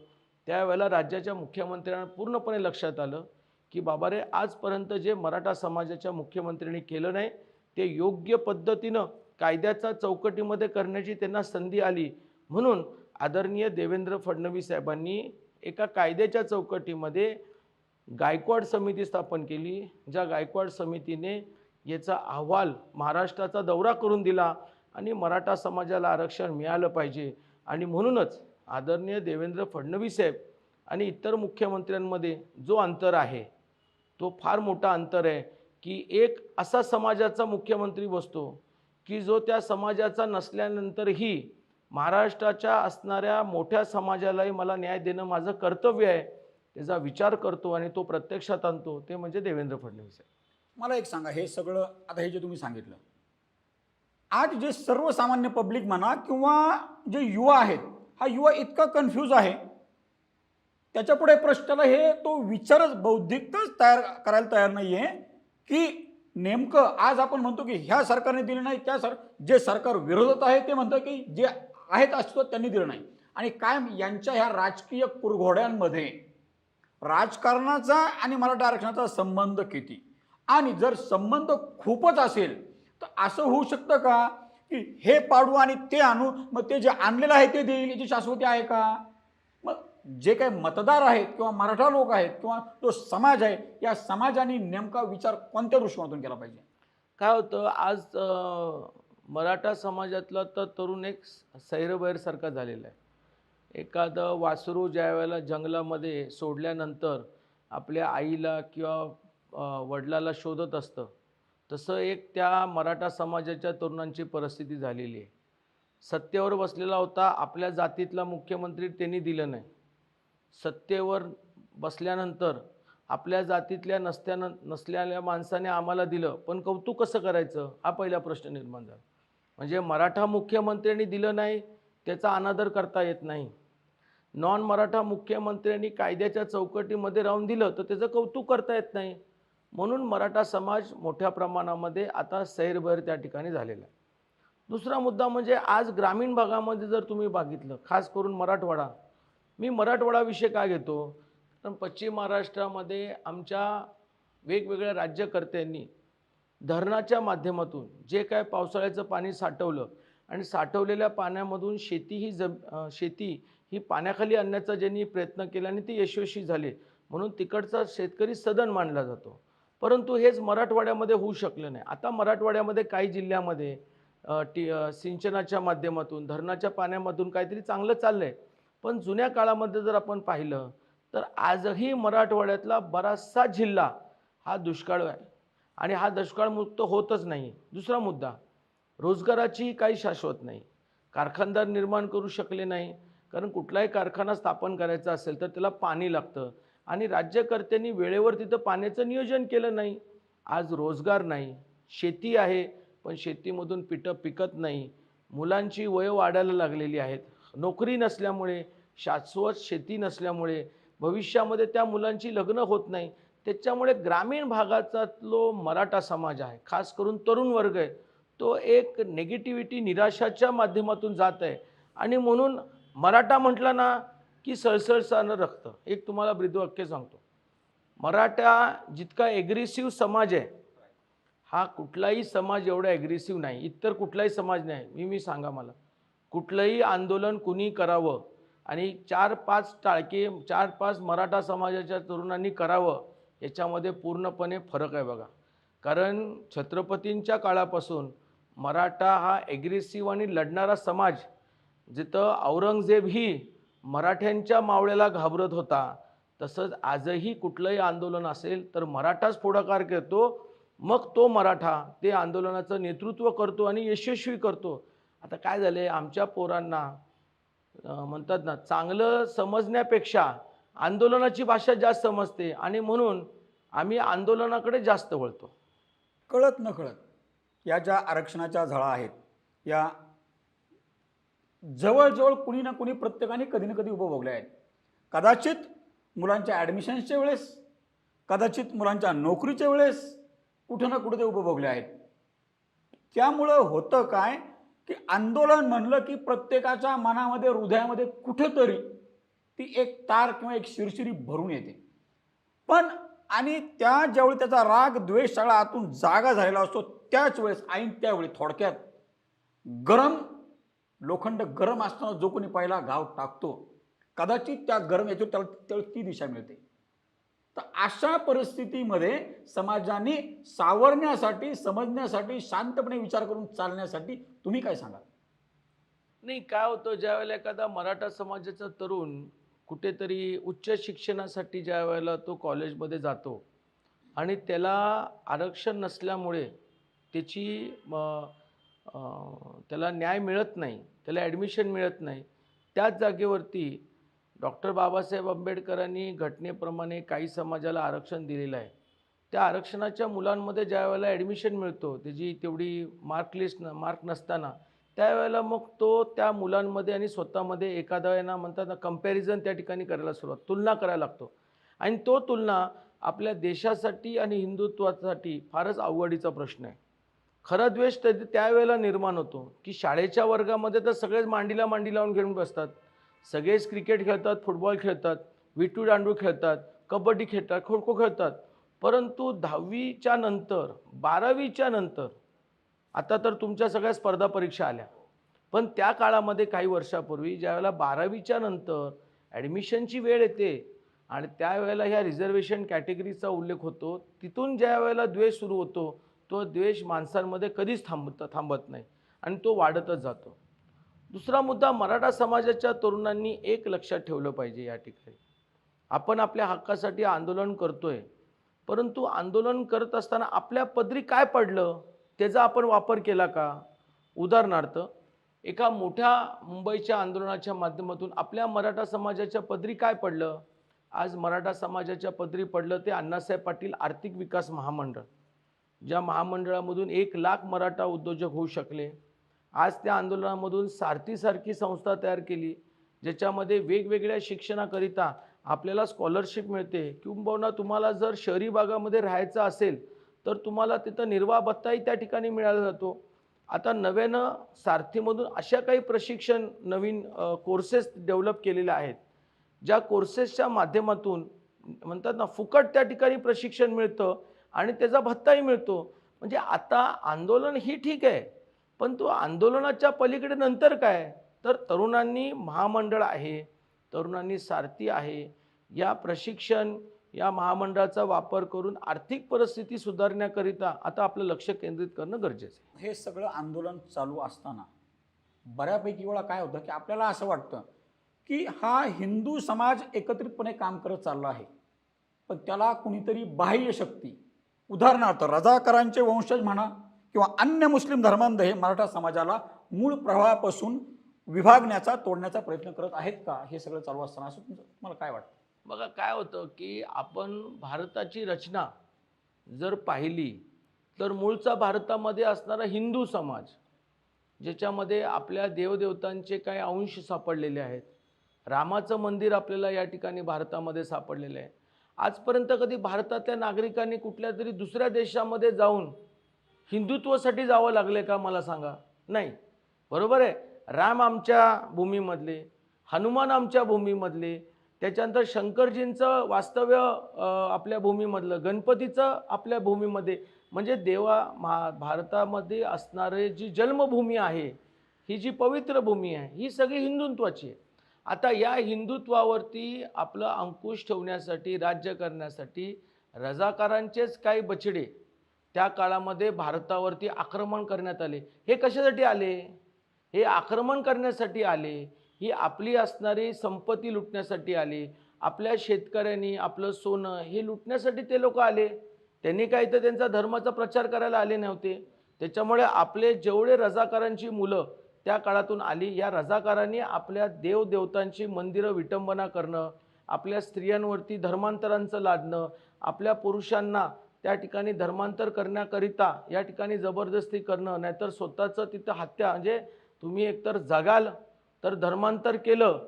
त्यावेळेला राज्याच्या मुख्यमंत्र्यांना पूर्णपणे लक्षात आलं की बाबा रे, आजपर्यंत जे मराठा समाजाच्या मुख्यमंत्र्यांनी केलं नाही ते योग्य पद्धतीनं कायद्याच्या चौकटीमध्ये करण्याची त्यांना संधी आली. म्हणून आदरणीय देवेंद्र फडणवीस साहेबांनी एका कायद्याच्या चौकटीमध्ये गायकवाड समिती स्थापन केली. ज्या गायकवाड समितीने याचा अहवाल महाराष्ट्राचा दौरा करून दिला आणि मराठा समाजाला आरक्षण मिळालं पाहिजे. आणि म्हणूनच आदरणीय देवेंद्र फडणवीस साहेब आणि इतर मुख्यमंत्र्यांमध्ये जो अंतर आहे तो फार मोठा अंतर आहे की एक असा समाजाचा मुख्यमंत्री बसतो की जो त्या समाजाचा नसल्यानंतरही महाराष्ट्राच्या असणाऱ्या मोठ्या समाजालाही मला न्याय देणं माझं कर्तव्य आहे त्याचा विचार करतो आणि तो प्रत्यक्षात आणतो, ते म्हणजे देवेंद्र फडणवीस आहे. मला एक सांगा, हे सगळं आता हे जे तुम्ही सांगितलं, आज जे सर्वसामान्य पब्लिक म्हणा किंवा जे युवा आहेत, हा युवा इतका कन्फ्यूज आहे, त्याच्यापुढे प्रश्नाला हे तो विचारच बौद्धिकताच करायला तयार नाही आहे की नेमकं आज आपण म्हणतो की ह्या सरकारने दिलं नाही, जे सरकार विरोधात आहे ते म्हणतं की जे आहेत अस्तित्वात त्यांनी दिलं नाही. आणि काय यांच्या ह्या राजकीय कुरघोड्यांमध्ये राजकारणाचा आणि मराठा आरक्षणाचा संबंध किती, आणि जर संबंध खूपच असेल तर असं होऊ शकतं का की हे पाडू आणि ते आणू, मग ते जे आणलेलं आहे ते देईल, याची शाश्वती आहे का? मग जे काही मतदार आहेत किंवा मराठा लोक आहेत किंवा तो समाज आहे, या समाजाने नेमका विचार कोणत्या दृष्टिकोनातून केला पाहिजे? काय होतं आज मराठा समाजातला तर तरुण एक सैरभैरसारखा झालेला आहे. एखादं वासरू ज्या वेळेला जंगलामध्ये सोडल्यानंतर आपल्या आईला किंवा वडिलाला शोधत असतं, तसं एक त्या मराठा समाजाच्या तरुणांची परिस्थिती झालेली आहे. सत्तेवर बसलेला होता आपल्या जातीतला मुख्यमंत्री, त्यांनी दिलं नाही. सत्तेवर बसल्यानंतर आपल्या जातीतल्या नसलेल्या माणसाने आम्हाला दिलं, पण कौतुक कसं करायचं हा पहिला प्रश्न निर्माण झाला. म्हणजे मराठा मुख्यमंत्र्यांनी दिलं नाही त्याचा अनादर करता येत नाही. नॉन मराठा मुख्यमंत्र्यांनी कायद्याच्या चौकटीमध्ये राहून दिलं तर त्याचं कौतुक करता येत नाही. म्हणून मराठा समाज मोठ्या प्रमाणामध्ये आता सैरभैर त्या ठिकाणी झालेला आहे. दुसरा मुद्दा म्हणजे आज ग्रामीण भागामध्ये जर तुम्ही बघितलं, खास करून मराठवाडा, मी मराठवाडा विषय का घेतो, कारण पश्चिम महाराष्ट्रामध्ये आमच्या वेगवेगळ्या राज्यकर्त्यांनी धरणाच्या माध्यमातून जे काय पावसाळ्याचं पाणी साठवलं आणि साठवलेल्या पाण्यामधून शेती ही पाण्याखाली आणण्याचा ज्यांनी प्रयत्न केला आणि ते यशस्वी झाले, म्हणून तिकडचा शेतकरी सदन मानला जातो. परंतु हेच मराठवाड्यामध्ये होऊ शकलं नाही. आता मराठवाड्यामध्ये काही जिल्ह्यामध्ये सिंचनाच्या माध्यमातून धरणाच्या पाण्यामधून काहीतरी चांगलं चाललं आहे. पण जुन्या काळामध्ये जर आपण पाहिलं तर आजही मराठवाड्यातला बराचसा जिल्हा हा दुष्काळ आहे आणि हा दुष्काळमुक्त होतच नाही. दुसरा मुद्दा, रोजगाराची काही शाश्वत नाही. कारखानदार निर्माण करू शकले नाही, कारण कुठलाही कारखाना स्थापन करायचा असेल तर त्याला पाणी लागतं आणि राज्यकर्त्यांनी वेळेवर तिथं पाण्याचं नियोजन केलं नाही. आज रोजगार नाही. शेती आहे पण शेतीमधून पिकत नाही. मुलांची वय वाढायला लागलेली आहेत. नोकरी नसल्यामुळे, शाश्वत शेती नसल्यामुळे भविष्यामध्ये त्या मुलांची लग्न होत नाही. त्याच्यामुळे ग्रामीण भागाचा जो मराठा समाज आहे, खास करून तरुण वर्ग आहे, तो एक नेगेटिव्हिटी, निराशाच्या माध्यमातून जात आहे. आणि म्हणून मराठा म्हटलं ना की सळसळसानं रक्त. एक तुम्हाला ब्रीदवाक्य सांगतो, मराठा जितका ॲग्रेसिव्ह समाज आहे, हा कुठलाही समाज एवढा ॲग्रेसिव्ह नाही, इतर कुठलाही समाज नाही. मी सांगा मला, कुठलंही आंदोलन कुणी करावं आणि 4-5 मराठा समाजाच्या तरुणांनी करावं, याच्यामध्ये पूर्णपणे फरक आहे बघा. कारण छत्रपतींच्या काळापासून मराठा हा ॲग्रेसिव्ह आणि लढणारा समाज, जिथं औरंगजेब ही मराठ्यांच्या मावळ्याला घाबरत होता, तसंच आजही कुठलंही आंदोलन असेल तर मराठाच पुढाकार घेतो. मग तो मराठा ते आंदोलनाचं नेतृत्व करतो आणि यशस्वी करतो. आता काय झालं आहे, आमच्या पोरांना म्हणतात ना, चांगलं समजण्यापेक्षा आंदोलनाची भाषा जास्त समजते आणि म्हणून आम्ही आंदोलनाकडे जास्त वळतो. कळत नकळत या ज्या आरक्षणाच्या झळा आहेत, या जवळजवळ कुणी ना कुणी प्रत्येकाने कधी ना कधी उपभोगल्या आहेत. कदाचित मुलांच्या ॲडमिशन्सच्या वेळेस, कदाचित मुलांच्या नोकरीच्या वेळेस कुठं ना कुठे ते उपभोगले आहेत. त्यामुळं होतं काय की आंदोलन म्हणलं की प्रत्येकाच्या मनामध्ये, हृदयामध्ये कुठेतरी ती एक तार किंवा एक शिरशिरी भरून येते. पण आणि ज्यावेळी त्याचा राग, द्वेष सगळा आतून जागा झालेला असतो, त्याच वेळेस ऐन त्यावेळी थोडक्यात लोखंड गरम असताना जो कोणी पहिला घाव टाकतो, कदाचित त्या गरम याच्यावर त्याला ती दिशा मिळते. तर अशा परिस्थितीमध्ये समाजाने सावरण्यासाठी, समजण्यासाठी, शांतपणे विचार करून चालण्यासाठी तुम्ही काय सांगाल? नाही, काय होतं, ज्यावेळेला एखादा मराठा समाजाचा तरुण कुठेतरी उच्च शिक्षणासाठी ज्या वेळेला तो कॉलेजमध्ये जातो आणि त्याला आरक्षण नसल्यामुळे त्याला न्याय मिळत नाही, त्याला ॲडमिशन मिळत नाही, त्याच जागेवरती डॉक्टर बाबासाहेब आंबेडकरांनी घटनेप्रमाणे काही समाजाला आरक्षण दिलेलं आहे. त्या आरक्षणाच्या मुलांमध्ये ज्या वेळेला ॲडमिशन मिळतो, त्याची तेवढी मार्क नसताना, त्यावेळेला मग तो त्या मुलांमध्ये आणि स्वतःमध्ये एखाद्या वेळेला म्हणतात ना, कंपॅरिझन त्या ठिकाणी करायला तुलना करायला लागतो. आणि तो तुलना आपल्या देशासाठी आणि हिंदुत्वासाठी फारच अवघडीचा प्रश्न आहे. खरा द्वेष त्यावेळेला निर्माण होतो की शाळेच्या वर्गामध्ये तर सगळेच मांडीला मांडी लावून घेऊन बसतात, सगळेच क्रिकेट खेळतात, फुटबॉल खेळतात, विटू दांडू खेळतात, कबड्डी खेळतात, खो खो खेळतात. परंतु 10वीच्या नंतर, 12वीच्या नंतर, आता तर तुमच्या सगळ्या स्पर्धा परीक्षा आल्या, पण त्या काळामध्ये काही वर्षापूर्वी ज्यावेळेला 12वीच्या नंतर ॲडमिशनची वेळ येते आणि त्यावेळेला ह्या रिझर्वेशन कॅटेगरीचा उल्लेख होतो, तिथून ज्या वेळेला द्वेष सुरू होतो तो द्वेष माणसांमध्ये कधीच थांबत नाही आणि तो वाढतच जातो. दुसरा मुद्दा, मराठा समाजाच्या तरुणांनी एक लक्षात ठेवलं पाहिजे या ठिकाणी. आपण आपल्या हक्कासाठी आंदोलन करतोय, परंतु आंदोलन करत असताना आपल्या पदरी काय पडलं त्याचा आपण वापर केला का? उदाहरणार्थ, एका मोठ्या मुंबईच्या आंदोलनाच्या माध्यमातून आपल्या मराठा समाजाच्या पदरी काय पडलं? आज मराठा समाजाच्या पदरी पडलं ते अण्णासाहेब पाटील आर्थिक विकास महामंडळ, ज्या महामंडळामधून 1,00,000 मराठा उद्योजक होऊ शकले. आज त्या आंदोलनामधून सारथीसारखी संस्था तयार केली, ज्याच्यामध्ये वेगवेगळ्या शिक्षणाकरिता आपल्याला स्कॉलरशिप मिळते, किंबहुना तुम्हाला जर शहरी भागामध्ये राहायचं असेल तर तुम्हाला तिथं निर्वाह भत्ताही त्या ठिकाणी मिळाला जातो. आता नव्यानं सारथीमधून अशा काही प्रशिक्षण नवीन कोर्सेस डेव्हलप केलेले आहेत, ज्या कोर्सेसच्या माध्यमातून म्हणतात ना फुकट त्या ठिकाणी प्रशिक्षण मिळतं आणि त्याचा भत्ताही मिळतो. म्हणजे आता आंदोलन ही ठीक आहे, पण तो आंदोलनाच्या पलीकडे नंतर काय? तर तरुणांनी महामंडळ आहे, तरुणांनी सारथी आहे, या प्रशिक्षण या महामंडळाचा वापर करून आर्थिक परिस्थिती सुधारण्याकरिता आता आपलं लक्ष केंद्रित करणं गरजेचं आहे. हे सगळं आंदोलन चालू असताना बऱ्यापैकी वेळा काय होतं की आपल्याला असं वाटतं की हा हिंदू समाज एकत्रितपणे काम करत चालला आहे, पण त्याला कुणीतरी बाह्य शक्ती, उदाहरणार्थ रजाकारांचे वंशज म्हणा किंवा अन्य मुस्लिम धर्मांध हे मराठा समाजाला मूळ प्रवाहापासून विभागण्याचा, तोडण्याचा प्रयत्न करत आहेत का? हे सगळं चालू असताना असं तुम्हाला काय वाटतं? बघा काय होतं की आपण भारताची रचना जर पाहिली तर मूळचा भारतामध्ये असणारा हिंदू समाज, ज्याच्यामध्ये आपल्या देवदेवतांचे काही अंश सापडलेले आहेत. रामाचं मंदिर आपल्याला या ठिकाणी भारतामध्ये सापडलेलं आहे. आजपर्यंत कधी भारतातल्या नागरिकांनी कुठल्या तरी दुसऱ्या देशामध्ये जाऊन हिंदुत्वासाठी जावं लागले का? मला सांगा. नाही. बरोबर आहे. राम आमच्या भूमीमधले, हनुमान आमच्या भूमीमधले, त्याच्यानंतर शंकरजींचं वास्तव्य आपल्या भूमीमधलं, गणपतीचं आपल्या भूमीमध्ये, म्हणजे भारतामध्ये असणारे जी जन्मभूमी आहे, ही जी पवित्र भूमी आहे, ही सगळी हिंदुत्वाची आहे. आता या हिंदुत्वावरती आपलं अंकुश ठेवण्यासाठी, राज्य करण्यासाठी रजाकारांचेच काही बछडे त्या काळामध्ये भारतावरती आक्रमण करण्यात आले. हे कशासाठी आले? हे आक्रमण करण्यासाठी आले. ही आपली असणारी संपत्ती लुटण्यासाठी आले. आपल्या शेतकऱ्यांनी आपलं सोनं हे लुटण्यासाठी ते लोक आले. त्यांनी काही तर त्यांचा धर्माचा प्रचार करायला आले नव्हते. त्याच्यामुळे आपले जेवढे रजाकारांची मुलं त्या काळातून आली, या रजाकारांनी आपल्या देवदेवतांची मंदिरं विटंबना करणं, आपल्या स्त्रियांवरती धर्मांतरांचं लादणं, आपल्या पुरुषांना त्या ठिकाणी धर्मांतर करण्याकरिता या ठिकाणी जबरदस्ती करणं, नाहीतर स्वतःचं तिथं हत्या, म्हणजे तुम्ही एकतर जगाल तर धर्मांतर केलं,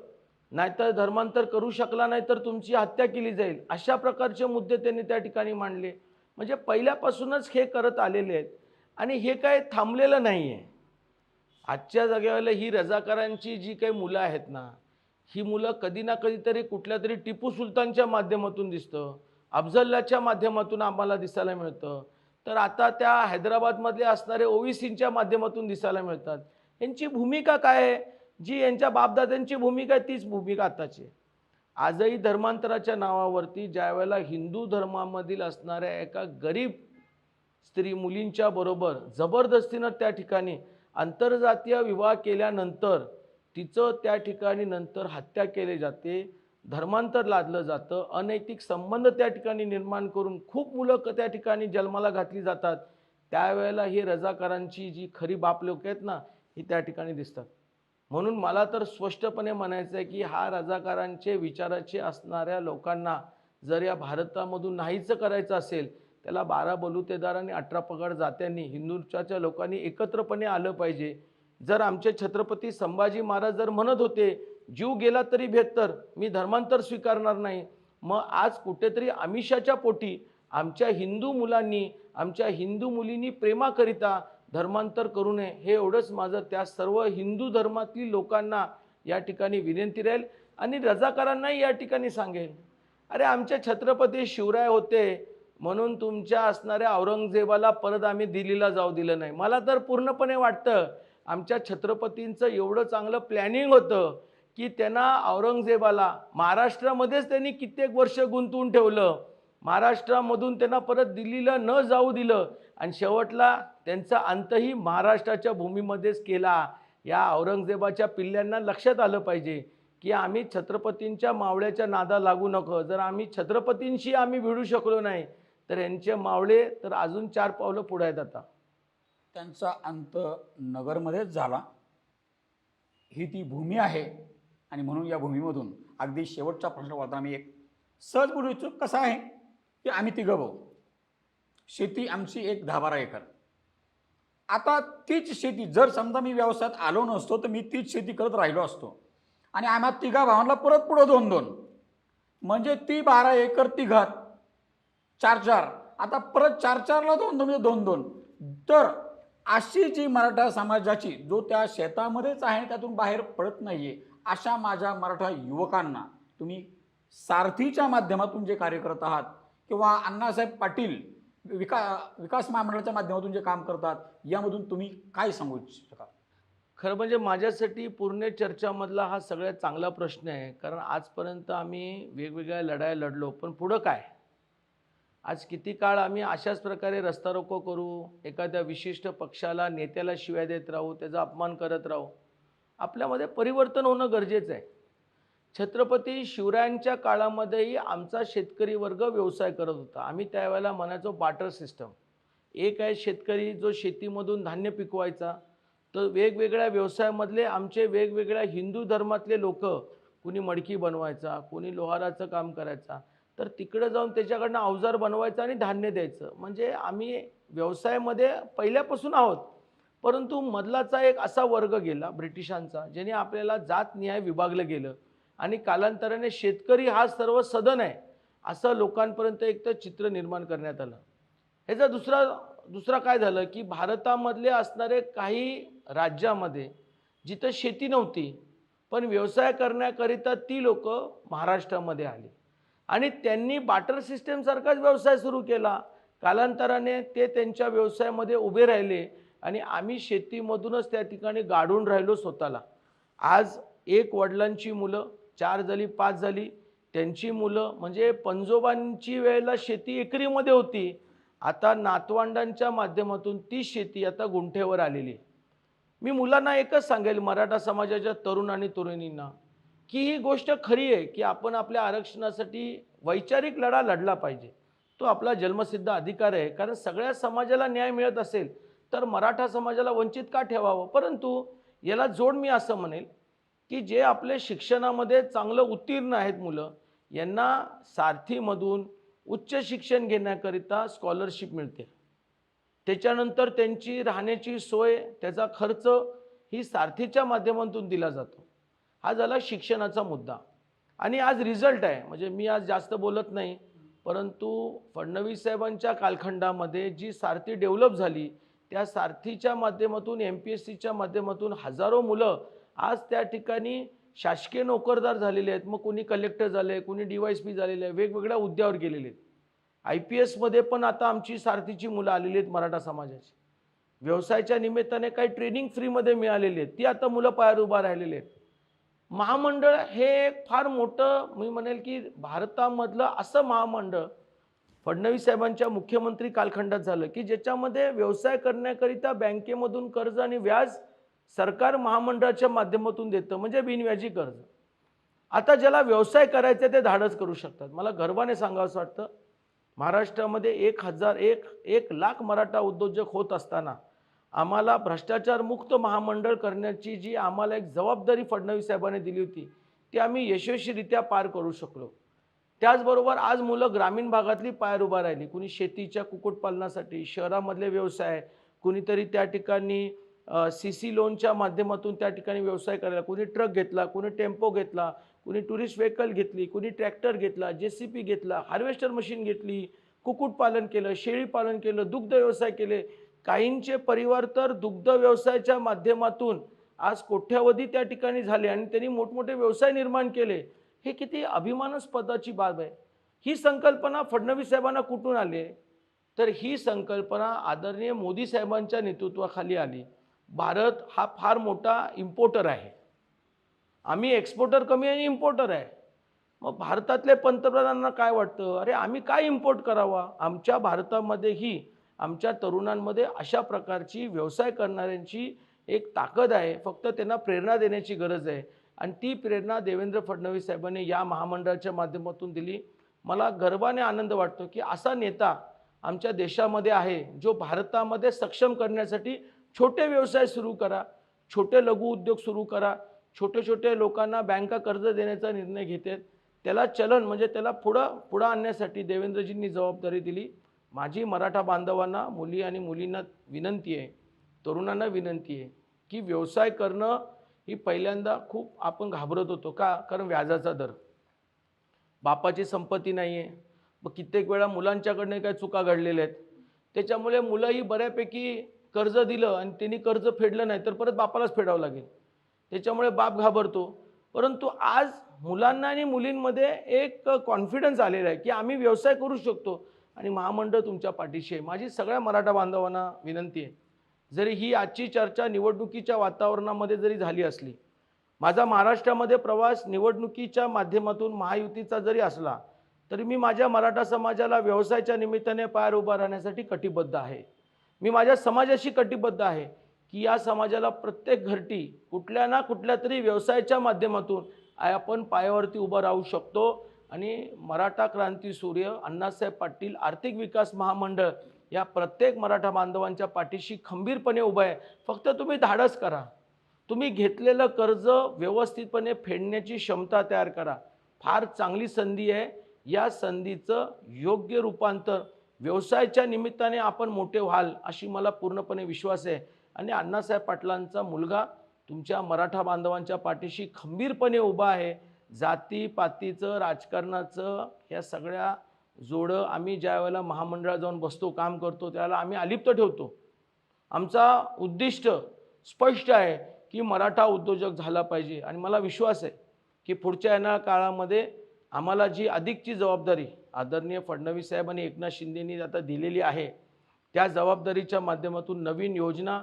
नाहीतर धर्मांतर करू शकला नाही तर तुमची हत्या केली जाईल, अशा प्रकारचे मुद्दे त्यांनी त्या ठिकाणी मांडले. म्हणजे पहिल्यापासूनच हे करत आलेले आहेत आणि हे काय थांबलेलं नाही आहे. आजच्या जागेवर ही रजाकारांची जी काही मुलं आहेत ना, ही मुलं कधी ना कधीतरी कुठल्या तरी टिपू सुलतानच्या माध्यमातून दिसतं, अफजलच्या माध्यमातून आम्हाला दिसायला मिळतं, तर आता त्या हैदराबादमधले असणारे ओवीसींच्या माध्यमातून दिसायला मिळतात. यांची भूमिका काय आहे? जी यांच्या बापदाद्यांची भूमिका आहे तीच भूमिका आताची. आजही धर्मांतराच्या नावावरती ज्यावेळेला हिंदू धर्मामधील असणाऱ्या एका गरीब स्त्री मुलींच्या बरोबर जबरदस्तीनं त्या ठिकाणी आंतरजातीय विवाह केल्यानंतर तिचं त्या ठिकाणी नंतर हत्या केली जाते, धर्मांतर लादलं जातं, अनैतिक संबंध त्या ठिकाणी निर्माण करून खूप मुलं त्या ठिकाणी जन्माला घातली जातात, त्यावेळेला ही रजाकारांची जी खरी बाप लोक आहेत ना, ही त्या ठिकाणी दिसतात. म्हणून मला तर स्पष्टपणे म्हणायचं आहे की हा रजाकारांचे विचाराचे असणाऱ्या लोकांना जर या भारतामधून नाहीचं करायचं असेल, त्याला 12 बलुतेदार आणि 18 पगड जात्यांनी, हिंदुत्वाच्या लोकांनी एकत्रपणे आलं पाहिजे. जर आमचे छत्रपती संभाजी महाराज जर म्हणत होते जीव गेला तरी बेहत्तर, मी धर्मांतर स्वीकारणार नाही, मग आज कुठेतरी आमिषाच्या पोटी आमच्या हिंदू मुलांनी, आमच्या हिंदू मुलींनी प्रेमाकरिता धर्मांतर करू नये, हे एवढंच माझं त्या सर्व हिंदू धर्मातील लोकांना या ठिकाणी विनंती राहील. आणि रजाकारांनाही या ठिकाणी सांगेल, अरे आमचे छत्रपती शिवराय होते म्हणून तुमच्या असणाऱ्या औरंगजेबाला परत आम्ही दिल्लीला जाऊ दिलं नाही. मला तर पूर्णपणे वाटतं आमच्या छत्रपतींचं एवढं चांगलं प्लॅनिंग होतं की त्यांना औरंगजेबाला महाराष्ट्रामध्येच त्यांनी कित्येक वर्ष गुंतवून ठेवलं, महाराष्ट्रामधून त्यांना परत दिल्लीला न जाऊ दिलं आणि शेवटला त्यांचा अंतही महाराष्ट्राच्या भूमीमध्येच केला. या औरंगजेबाच्या पिल्ल्यांना लक्षात आलं पाहिजे की आम्ही छत्रपतींच्या मावळ्याच्या नादा लागू नको. जर आम्ही छत्रपतींशी भिडू शकलो नाही तर यांचे मावळे तर अजून 4 पावलं पुढे आहेत. आता त्यांचा अंत नगरमध्येच झाला. ही ती भूमी आहे आणि म्हणून या भूमीमधून अगदी शेवटचा प्रश्न वाचताना मी एक सहज बोलू इच्छितो. कसा आहे की आम्ही तिघं भाऊ, शेती आमची एक 10-12 एकर. आता तीच शेती जर समजा मी व्यवसायात आलो नसतो तर मी तीच शेती करत राहिलो असतो आणि आम्हा तिघा भावांना परत पुढं 2-2 म्हणजे ती 12 एकर तिघात 4-4, आता परत 4-4ला 2-2 म्हणजे 2-2. तर अशी जी मराठा समाजाची जो त्या शेतामध्येच आहे त्यातून बाहेर पडत नाहीये अशा माझ्या मराठा युवकांना तुम्ही सारथीच्या माध्यमातून जे कार्य करत आहात किंवा अण्णासाहेब पाटील विकास महामंडळाच्या माध्यमातून जे काम करतात यामधून तुम्ही काय सांगू शकाल? खरं म्हणजे माझ्यासाठी पूर्ण चर्चामधला हा सगळ्यात चांगला प्रश्न आहे. कारण आजपर्यंत आम्ही वेगवेगळ्या लढाया लढलो, पण पुढं काय? आज किती काळ आम्ही अशाच प्रकारे रस्ता रोको करू, एखाद्या विशिष्ट पक्षाला नेत्याला शिव्या देत राहू, त्याचा अपमान करत राहू? आपल्यामध्ये परिवर्तन होणं गरजेचं आहे. छत्रपती शिवरायांच्या काळामध्येही आमचा शेतकरी वर्ग व्यवसाय करत होता. आम्ही त्यावेळेला म्हणायचो बार्टर सिस्टम. एक आहे शेतकरी जो शेतीमधून धान्य पिकवायचा, तर वेगवेगळ्या व्यवसायामधले आमचे वेगवेगळ्या हिंदू धर्मातले लोक, कुणी मडकी बनवायचा, कुणी लोहाराचं काम करायचा, तर तिकडे जाऊन त्याच्याकडनं अवजार बनवायचं आणि धान्य द्यायचं. म्हणजे आम्ही व्यवसायामध्ये पहिल्यापासून आहोत. परंतु मधलाचा एक असा वर्ग गेला ब्रिटिशांचा, ज्याने आपल्याला जात न्याय विभागलं गेलं आणि कालांतराने शेतकरी हा सर्व सदन आहे असं लोकांपर्यंत एक तर चित्र निर्माण करण्यात आलं. ह्याचा दुसरा काय झालं की भारतामधले असणारे काही राज्यामध्ये जिथं शेती नव्हती पण व्यवसाय करण्याकरिता ती लोक महाराष्ट्रामध्ये आली आणि त्यांनी बार्टर सिस्टमसारखाच व्यवसाय सुरू केला. कालांतराने ते त्यांच्या व्यवसायामध्ये उभे राहिले आणि आम्ही शेतीमधूनच त्या ठिकाणी गाडून राहिलो स्वतःला. आज एक वडिलांची मुलं 4 झाली, 5 झाली, त्यांची मुलं, म्हणजे पंजोबांची वेळेला शेती एकरीमध्ये होती, आता नातवंडांच्या माध्यमातून ती शेती आता गुंठेवर आलेली. मी मुलांना एकच सांगेल, मराठा समाजाच्या तरुण आणि तरुणींना, की ही गोष्ट खरी आहे की आपण आपल्या आरक्षणासाठी वैचारिक लढा लढला पाहिजे. तो आपला जन्मसिद्ध अधिकार आहे. कारण सगळ्या समाजाला न्याय मिळत असेल तर मराठा समाजाला वंचित का ठेवावं? परंतु याला जोड मी असं म्हणेल की जे आपले शिक्षणामध्ये चांगलं उत्तीर्ण आहेत मुलं, यांना सारथीमधून उच्च शिक्षण घेण्याकरिता स्कॉलरशिप मिळते. त्याच्यानंतर त्यांची राहण्याची सोय, त्याचा खर्च ही सारथीच्या माध्यमातून दिला जातो. हा झाला शिक्षणाचा मुद्दा. आणि आज रिझल्ट आहे, म्हणजे मी आज जास्त बोलत नाही, परंतु फडणवीस साहेबांच्या कालखंडामध्ये जी सारथी डेव्हलप झाली, त्या सारथीच्या माध्यमातून MPSCच्या माध्यमातून हजारो मुलं आज त्या ठिकाणी शासकीय नोकरदार झालेले आहेत. मग कोणी कलेक्टर झाले, कोणी DYSP झालेले आहे, वेगवेगळ्या हुद्द्यावर गेलेले आहेत. IPS मध्ये पण आता आमची सारथीची मुलं आलेली आहेत मराठा समाजाची. व्यवसायाच्या निमित्ताने काही ट्रेनिंग फ्रीमध्ये मिळालेली आहेत, ती आता मुलं पायावर उभा राहिलेले आहेत. महामंडळ हे एक फार मोठं, मी म्हणेल की भारतामधलं असं महामंडळ फडणवीस साहेबांच्या मुख्यमंत्री कालखंडात झालं की ज्याच्यामध्ये व्यवसाय करण्याकरिता बँकेमधून कर्ज आणि व्याज सरकार महामंडळाच्या माध्यमातून देतं, म्हणजे बिनव्याजी कर्ज. आता ज्याला व्यवसाय करायचा ते धाडस करू शकतात. मला गर्वाने सांगावंसं वाटतं, महाराष्ट्रामध्ये 1 लाख मराठा उद्योजक होत असताना आम्हाला भ्रष्टाचार मुक्त महामंडळ करण्याची जी आम्हाला एक जबाबदारी फडणवीस साहेबांनी दिली होती, ती आम्ही यशस्वीरित्या पार करू शकलो. त्याचबरोबर आज मुलं ग्रामीण भागातली पायावर उभा राहिली. कुणी शेतीच्या कुक्कुटपालनासाठी, शहरामधले व्यवसाय, कुणीतरी त्या ठिकाणी CC लोनच्या माध्यमातून त्या ठिकाणी व्यवसाय करायला, कुणी ट्रक घेतला, कुणी टेम्पो घेतला, कुणी टुरिस्ट व्हेकल घेतली, कुणी ट्रॅक्टर घेतला, JCB घेतला, हार्वेस्टर मशीन घेतली, कुक्कुटपालन केलं, शेळीपालन केलं, दुग्ध व्यवसाय केले. काहींचे परिवार तर दुग्ध व्यवसायाच्या माध्यमातून आज कोट्यावधी त्या ठिकाणी झाले आणि त्यांनी मोठमोठे व्यवसाय निर्माण केले. हे किती अभिमानास्पदाची बाब आहे. ही संकल्पना फडणवीस साहेबांना कुठून आली? तर ही संकल्पना आदरणीय मोदी साहेबांच्या नेतृत्वाखाली आली. भारत हा फार मोठा इम्पोर्टर आहे. आम्ही एक्सपोर्टर कमी आणि इम्पोर्टर आहे. मग भारतातले पंतप्रधानांना काय वाटतं, अरे आम्ही काय इम्पोर्ट करावा? आमच्या भारतामध्येही आमच्या तरुणांमध्ये अशा प्रकारची व्यवसाय करणाऱ्यांची एक ताकद आहे. फक्त त्यांना प्रेरणा देण्याची गरज आहे आणि ती प्रेरणा देवेंद्र फडणवीस साहेबांनी या महामंडळाच्या माध्यमातून दिली. मला गर्वाने आनंद वाटतो की असा नेता आमच्या देशामध्ये आहे जो भारतामध्ये सक्षम करण्यासाठी छोटे व्यवसाय सुरू करा, छोटे लघु उद्योग सुरू करा, छोटे छोटे लोकांना बँका कर्ज देण्याचा निर्णय घेतात. त्याला चलन म्हणजे त्याला पुढं आणण्यासाठी देवेंद्रजींनी जबाबदारी दिली. माझी मराठा बांधवांना, मुली आणि मुलींना विनंती आहे, तरुणांना विनंती आहे की व्यवसाय करणं ही पहिल्यांदा खूप आपण घाबरत होतो. का? कारण व्याजाचा दर, बापाची संपत्ती नाही आहे, मग कित्येक वेळा मुलांच्याकडनं काही चुका घडलेल्या आहेत, त्याच्यामुळे मुलंही बऱ्यापैकी कर्ज दिलं आणि त्यांनी कर्ज फेडलं नाही तर परत बापालाच फेडावं लागेल, त्याच्यामुळे बाप घाबरतो. परंतु आज मुलांना आणि मुलींमध्ये एक कॉन्फिडन्स आलेला आहे की आम्ही व्यवसाय करू शकतो आणि महामंडळ तुमच्या पाठीशी आहे. माझी सगळ्या मराठा बांधवांना विनंती आहे, जरी ही आजची चर्चा निवडणुकीच्या वातावरणामध्ये जरी झाली असली, माझा महाराष्ट्रामध्ये प्रवास निवडणुकीच्या माध्यमातून महायुतीचा जरी असला तरी मी माझ्या मराठा समाजाला व्यवसायाच्या निमित्ताने पायावर उभा राहण्यासाठी कटिबद्ध आहे. मी माझ्या समाजाशी कटिबद्ध आहे की या समाजाला प्रत्येक घरटी कुठल्या ना कुठल्या तरी व्यवसायाच्या माध्यमातून आपण पायावरती उभं राहू शकतो आणि मराठा क्रांती सूर्य अण्णासाहेब पाटील आर्थिक विकास महामंडळ या प्रत्येक मराठा बांधवांच्या पाठीशी खंबीरपणे उभं आहे. फक्त तुम्ही धाडस करा, तुम्ही घेतलेलं कर्ज व्यवस्थितपणे फेडण्याची क्षमता तयार करा. फार चांगली संधी आहे. या संधीचं योग्य रूपांतर व्यवसायाच्या निमित्ताने आपण मोठे व्हाल अशी मला पूर्णपणे विश्वास आहे आणि अण्णासाहेब पाटलांचा मुलगा तुमच्या मराठा बांधवांच्या पाठीशी खंबीरपणे उभा आहे. जातीपातीचं राजकारणाचं ह्या सगळ्या जोडं आम्ही ज्या वेळेला महामंडळात जाऊन बसतो, काम करतो, त्याला आम्ही अलिप्त ठेवतो. आमचा उद्दिष्ट स्पष्ट आहे की मराठा उद्योजक झाला पाहिजे आणि मला विश्वास आहे की पुढच्या येणाऱ्या काळामध्ये आम्हाला जी अधिकची जबाबदारी आदरणीय फडणवीस साहेब आणि एकनाथ शिंदेंनी आता दिलेली आहे, त्या जबाबदारीच्या माध्यमातून नवीन योजना,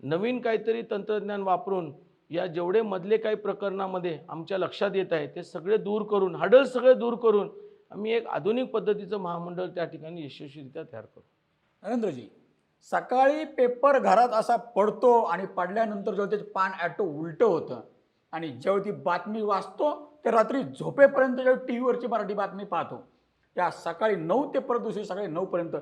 नवीन काहीतरी तंत्रज्ञान वापरून या जेवढे मधले काही प्रकरणामध्ये आमच्या लक्षात येत आहे ते सगळे दूर करून, हडल सगळे दूर करून आम्ही एक आधुनिक पद्धतीचं महामंडळ त्या ठिकाणी यशस्वीरित्या तयार करू. नरेंद्रजी, सकाळी पेपर घरात असा पडतो आणि पडल्यानंतर जेव्हा त्याचं पान ॲटो उलटं होतं आणि जेव्हा ती बातमी वाचतो ते रात्री झोपेपर्यंत जेव्हा टी व्हीवरची मराठी बातमी पाहतो, त्या सकाळी 9 ते परत दुसरी सकाळी 9 पर्यंत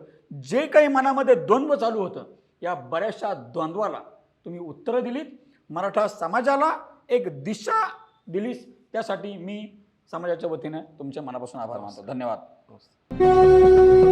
जे काही मनामध्ये द्वंद्व चालू होतं, या बऱ्याचशा द्वंद्वाला तुम्ही उत्तरं दिलीत, मराठा समाजाला एक दिशा दिलीस, त्यासाठी मी समाजाच्या वतीने तुमच्या मनापासून आभार मानतो. धन्यवाद.